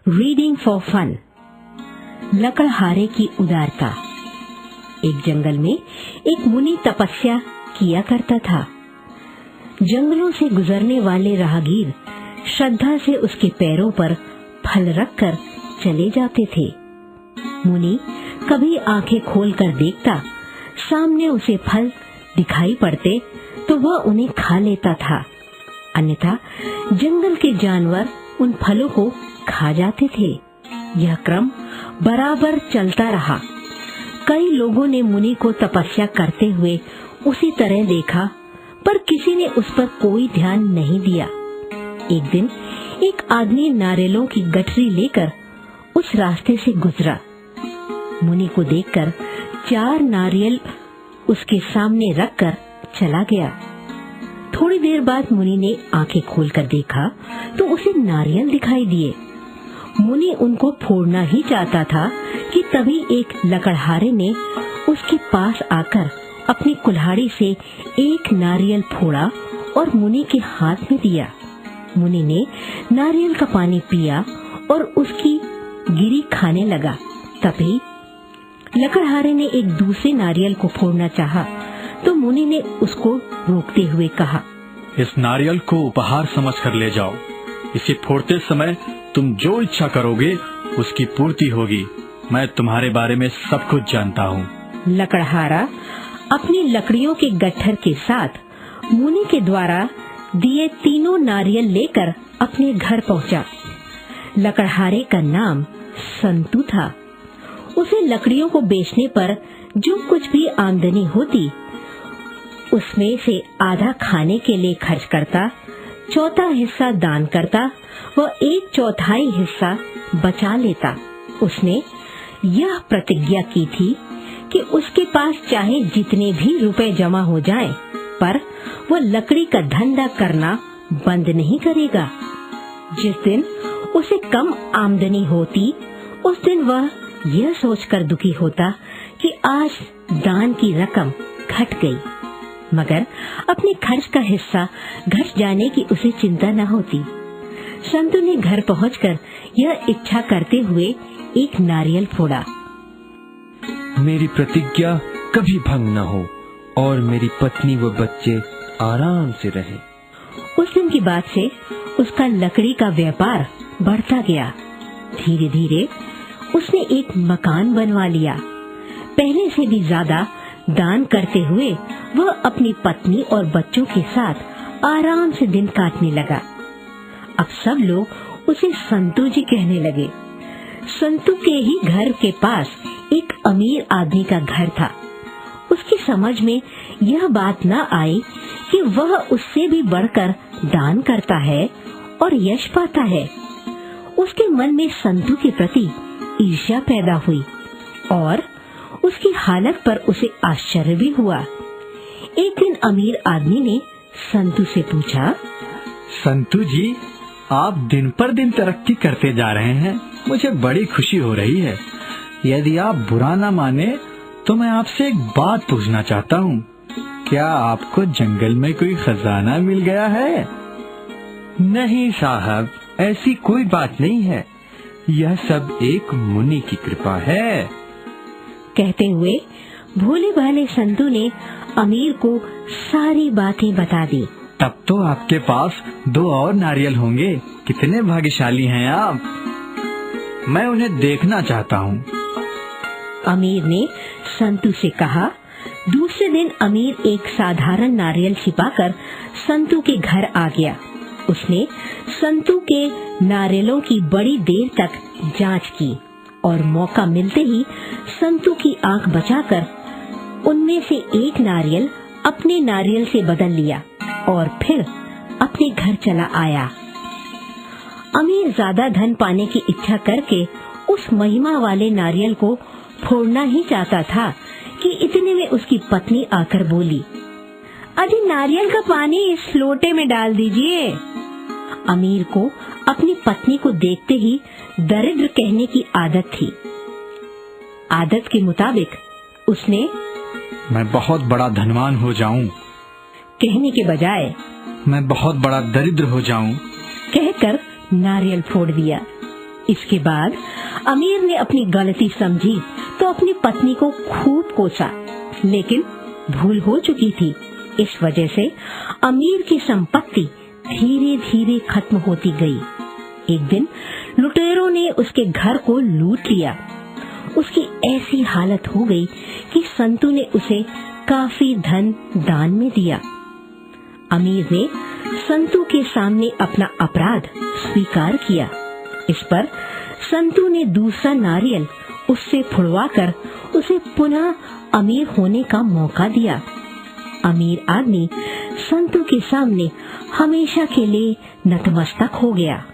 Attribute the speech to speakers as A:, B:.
A: Reading for fun. लकड़हारे की उदारता। एक जंगल में एक मुनि तपस्या किया करता था। जंगलों से गुजरने वाले राहगीर श्रद्धा से उसके पैरों पर फल रखकर चले जाते थे। मुनि कभी आंखें खोलकर देखता, सामने उसे फल दिखाई पड़ते तो वह उन्हें खा लेता था, अन्यथा जंगल के जानवर उन फलों को खा जाते थे। यह क्रम बराबर चलता रहा। कई लोगों ने मुनि को तपस्या करते हुए उसी तरह देखा, पर किसी ने उस पर कोई ध्यान नहीं दिया। एक दिन एक आदमी नारियलों की गठरी लेकर उस रास्ते से गुजरा। मुनि को देखकर 4 नारियल उसके सामने रखकर चला गया। थोड़ी देर बाद मुनि ने आंखें खोलकर देखा तो उसे नारियल दिखाई दिए। मुनि उनको फोड़ना ही चाहता था कि तभी एक लकड़हारे ने उसके पास आकर अपनी कुल्हाड़ी से एक नारियल फोड़ा और मुनि के हाथ में दिया। मुनि ने नारियल का पानी पिया और उसकी गिरी खाने लगा। तभी लकड़हारे ने एक दूसरे नारियल को फोड़ना चाहा तो मुनि ने उसको रोकते हुए कहा,
B: इस नारियल को उपहार समझकर ले जाओ। इसे फोड़ते समय तुम जो इच्छा करोगे उसकी पूर्ति होगी। मैं तुम्हारे बारे में सब कुछ जानता हूँ।
A: लकड़हारा अपनी लकड़ियों के गट्ठर के साथ मुनि के द्वारा दिए 3 नारियल लेकर अपने घर पहुँचा। लकड़हारे का नाम संतु था। उसे लकड़ियों को बेचने पर जो कुछ भी आमदनी होती उसमें से आधा खाने के लिए खर्च करता, चौथा हिस्सा दान करता व 1/4 हिस्सा बचा लेता। उसने यह प्रतिज्ञा की थी कि उसके पास चाहे जितने भी रुपए जमा हो जाएं, पर वह लकड़ी का धंधा करना बंद नहीं करेगा। जिस दिन उसे कम आमदनी होती उस दिन वह यह सोचकर दुखी होता कि आज दान की रकम घट गई, मगर अपने खर्च का हिस्सा घट जाने की उसे चिंता न होती। संतु ने घर पहुंचकर यह इच्छा करते हुए एक नारियल फोड़ा।
C: मेरी प्रतिज्ञा कभी भंग न हो और मेरी पत्नी व बच्चे आराम से रहे।
A: उस दिन की बात से उसका लकड़ी का व्यापार बढ़ता गया। धीरे धीरे उसने एक मकान बनवा लिया। पहले से भी ज्यादा दान करते हुए वह अपनी पत्नी और बच्चों के साथ आराम से दिन काटने लगा। अब सब लोग उसे संतु जी कहने लगे। संतु के ही घर के पास एक अमीर आदमी का घर था। उसकी समझ में यह बात न आई कि वह उससे भी बढ़कर दान करता है और यश पाता है। उसके मन में संतु के प्रति ईर्ष्या पैदा हुई और उसकी हालत पर उसे आश्चर्य भी हुआ। एक दिन अमीर आदमी ने संतु से पूछा,
B: संतु जी, आप दिन पर दिन तरक्की करते जा रहे हैं। मुझे बड़ी खुशी हो रही है। यदि आप बुरा न माने तो मैं आपसे एक बात पूछना चाहता हूँ। क्या आपको जंगल में कोई खजाना मिल गया है?
C: नहीं साहब, ऐसी कोई बात नहीं है। यह सब एक मुनि की कृपा है।
A: कहते हुए भोले भाले संतु ने अमीर को सारी बातें बता दी।
B: तब तो आपके पास 2 और नारियल होंगे। कितने भाग्यशाली हैं आप। मैं उन्हें देखना चाहता हूँ।
A: अमीर ने संतु से कहा। दूसरे दिन अमीर एक साधारण नारियल छिपाकर संतु के घर आ गया। उसने संतु के नारियलों की बड़ी देर तक जांच की और मौका मिलते ही संतु की आंख बचाकर उनमें से एक नारियल अपने नारियल से बदल लिया और फिर अपने घर चला आया। अमीर ज्यादा धन पाने की इच्छा करके उस महिमा वाले नारियल को फोड़ना ही चाहता था कि इतने में उसकी पत्नी आकर बोली, अजी नारियल का पानी इस लोटे में डाल दीजिए। अमीर को अपनी पत्नी को देखते ही दरिद्र कहने की आदत थी। आदत के मुताबिक उसने
B: मैं बहुत बड़ा धनवान हो जाऊं
A: कहने के बजाय
B: मैं बहुत बड़ा दरिद्र हो जाऊं
A: कहकर नारियल फोड़ दिया। इसके बाद अमीर ने अपनी गलती समझी तो अपनी पत्नी को खूब कोसा, लेकिन भूल हो चुकी थी। इस वजह से अमीर की संपत्ति धीरे धीरे खत्म होती गई। एक दिन लुटेरों ने उसके घर को लूट लिया। उसकी ऐसी हालत हो गई कि संतू ने उसे काफी धन दान में दिया। अमीर ने संतू के सामने अपना अपराध स्वीकार किया। इस पर संतू ने दूसरा नारियल उससे फुड़वाकर उसे पुनः अमीर होने का मौका दिया। अमीर आदमी संतू के सामने हमेशा के लिए नतमस्तक हो गया।